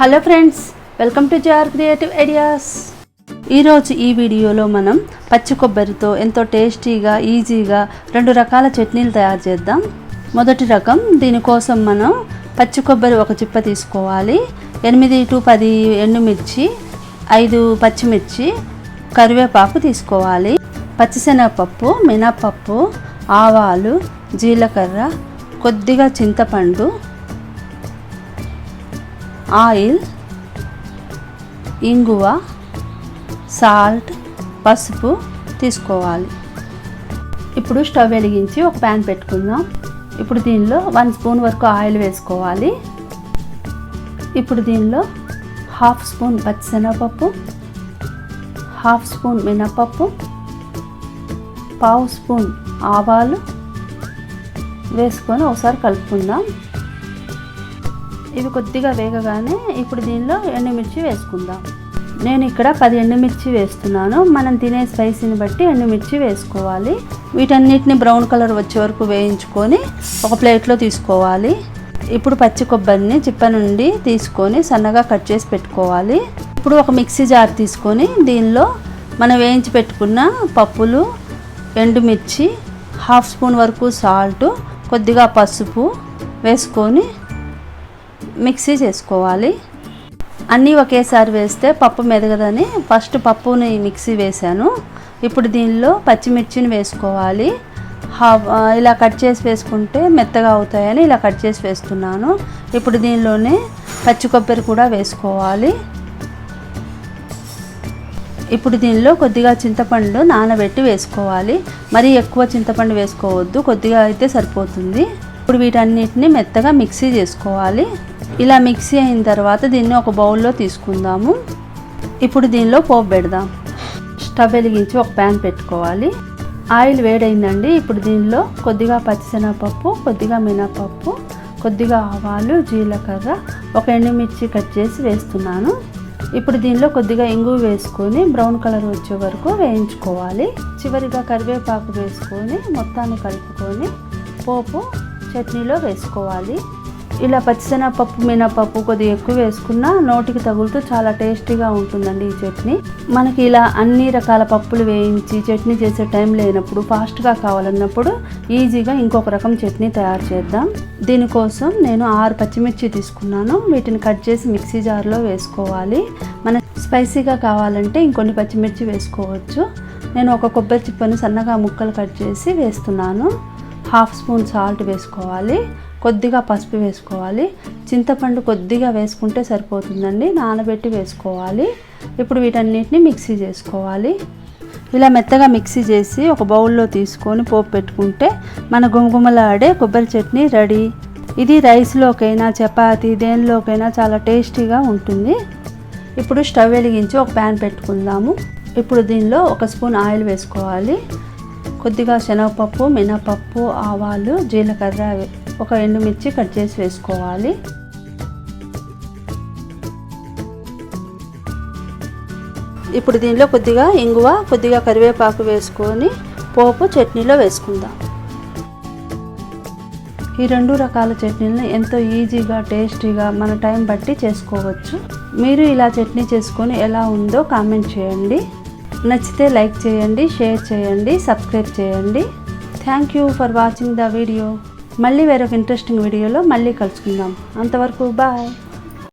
Hello friends, welcome to Jar Creative Ideas. ఈరోజు ఈ వీడియోలో మనం పచ్చి కొబ్బరితో ఎంతో టేస్టీగా ఈజీగా 2 రకాల చట్నీలు తయారు చేద్దాం. మొదటి రకం, దీనికోసం మనం పచ్చి కొబ్బరి ఒక చిప్ప తీసుకోవాలి, 8 to 10 ఎండుమిర్చి, 5 పచ్చిమిర్చి, కరివేపాకు తీసుకోవాలి, పచ్చిశనగపప్పు, మినపప్పు, ఆవాలు, జీలకర్ర, కొద్దిగా చింతపండు, ఆయిల్, ఇంగువ, సాల్ట్, పసుపు తీసుకోవాలి. ఇప్పుడు స్టవ్ వెలిగించి ఒక ప్యాన్ పెట్టుకుందాం. ఇప్పుడు దీనిలో 1 స్పూన్ వరకు ఆయిల్ వేసుకోవాలి. ఇప్పుడు దీనిలో 1/2 స్పూన్ పచ్చిశనగపప్పు, 1/2 స్పూన్ మినపప్పు, 1/2 స్పూన్ ఆవాలు వేసుకొని ఒకసారి కలుపుకుందాం. ఇవి కొద్దిగా వేగగానే ఇప్పుడు దీనిలో ఎండుమిర్చి వేసుకుందాం. నేను ఇక్కడ 10 ఎండుమిర్చి వేస్తున్నాను. మనం తినే స్పైసీని బట్టి ఎండుమిర్చి వేసుకోవాలి. వీటన్నిటిని బ్రౌన్ కలర్ వచ్చే వరకు వేయించుకొని ఒక ప్లేట్లో తీసుకోవాలి. ఇప్పుడు పచ్చి కొబ్బరిని చిప్ప నుండి తీసుకొని సన్నగా కట్ చేసి పెట్టుకోవాలి. ఇప్పుడు ఒక మిక్సీ జార్ తీసుకొని దీనిలో మనం వేయించి పెట్టుకున్న పప్పులు, ఎండుమిర్చి, 1/2 స్పూన్ వరకు సాల్ట్, కొద్దిగా పసుపు వేసుకొని మిక్సీ చేసుకోవాలి. అన్నీ ఒకేసారి వేస్తే పప్పు మెదగదని ఫస్ట్ పప్పుని మిక్సీ వేసాను. ఇప్పుడు దీనిలో పచ్చిమిర్చిని వేసుకోవాలి. ఇలా కట్ చేసి వేసుకుంటే మెత్తగా అవుతాయని ఇలా కట్ చేసి వేస్తున్నాను. ఇప్పుడు దీనిలోనే పచ్చి కొబ్బరి కూడా వేసుకోవాలి. ఇప్పుడు దీనిలో కొద్దిగా చింతపండు నానబెట్టి వేసుకోవాలి. మరీ ఎక్కువ చింతపండు వేసుకోవద్దు, కొద్దిగా అయితే సరిపోతుంది. ఇప్పుడు వీటన్నిటిని మెత్తగా మిక్సీ చేసుకోవాలి. ఇలా మిక్సీ అయిన తర్వాత దీన్ని ఒక బౌల్లో తీసుకుందాము. ఇప్పుడు దీనిలో పోపు పెడదాం. స్టవ్ వెలిగించి ఒక ప్యాన్ పెట్టుకోవాలి. ఆయిల్ వేడైందండి. ఇప్పుడు దీనిలో కొద్దిగా పచ్చిశనగపప్పు, కొద్దిగా మినపప్పు, కొద్దిగా ఆవాలు, జీలకర్ర, ఒక ఎండుమిర్చి కట్ చేసి వేస్తున్నాను. ఇప్పుడు దీనిలో కొద్దిగా ఇంగువ వేసుకొని బ్రౌన్ కలర్ వచ్చే వరకు వేయించుకోవాలి. చివరిగా కరివేపాకు వేసుకొని మొత్తాన్ని కలుపుకొని పోపు చట్నీలో వేసుకోవాలి. ఇలా పచ్చిశనగపప్పు, మినపప్పు కొద్దిగా ఎక్కువ వేసుకున్నా నోటికి తగులుతూ చాలా టేస్టీగా ఉంటుందండి ఈ చట్నీ. మనకి ఇలా అన్ని రకాల పప్పులు వేయించి చట్నీ చేసే టైం లేనప్పుడు, ఫాస్ట్గా కావాలన్నప్పుడు ఈజీగా ఇంకొక రకం చట్నీ తయారు చేద్దాం. దీనికోసం నేను 6 పచ్చిమిర్చి తీసుకున్నాను. వీటిని కట్ చేసి మిక్సీ జార్లో వేసుకోవాలి. మన స్పైసీగా కావాలంటే ఇంకొన్ని పచ్చిమిర్చి వేసుకోవచ్చు. నేను ఒక కొబ్బరి చిప్పను సన్నగా ముక్కలు కట్ చేసి వేస్తున్నాను. 1/2 స్పూన్ సాల్ట్ వేసుకోవాలి, కొద్దిగా పసుపు వేసుకోవాలి, చింతపండు కొద్దిగా వేసుకుంటే సరిపోతుందండి, నానబెట్టి వేసుకోవాలి. ఇప్పుడు వీటన్నిటిని మిక్సీ చేసుకోవాలి. ఇలా మెత్తగా మిక్సీ చేసి ఒక బౌల్లో తీసుకొని పోపు పెట్టుకుంటే మన గుమగుమలాడే కొబ్బరి చట్నీ రెడీ. ఇది రైస్లోకైనా చపాతీ దేనిలోకైనా చాలా టేస్టీగా ఉంటుంది. ఇప్పుడు స్టవ్ వెలిగించి ఒక ప్యాన్ పెట్టుకుందాము. ఇప్పుడు దీనిలో 1 స్పూన్ ఆయిల్ వేసుకోవాలి. కొద్దిగా శనగపప్పు, మినపప్పు, ఆవాలు, జీలకర్ర, ఒక ఎండుమిర్చి కట్ చేసి వేసుకోవాలి. ఇప్పుడు దీనిలో కొద్దిగా ఇంగువ, కొద్దిగా కరివేపాకు వేసుకొని పోపు చట్నీలో వేసుకుందాం. ఈ 2 రకాల చట్నీలను ఎంతో ఈజీగా టేస్టీగా మన టైం బట్టి చేసుకోవచ్చు. మీరు ఇలా చట్నీ చేసుకొని ఎలా ఉందో కామెంట్ చేయండి. నచ్చితే లైక్ చేయండి, షేర్ చేయండి, సబ్స్క్రైబ్ చేయండి. Thank you for watching the video. మళ్ళీ వేరొక ఇంట్రెస్టింగ్ వీడియోలో మళ్ళీ కలుసుకుందాం. అంతవరకు బాయ్.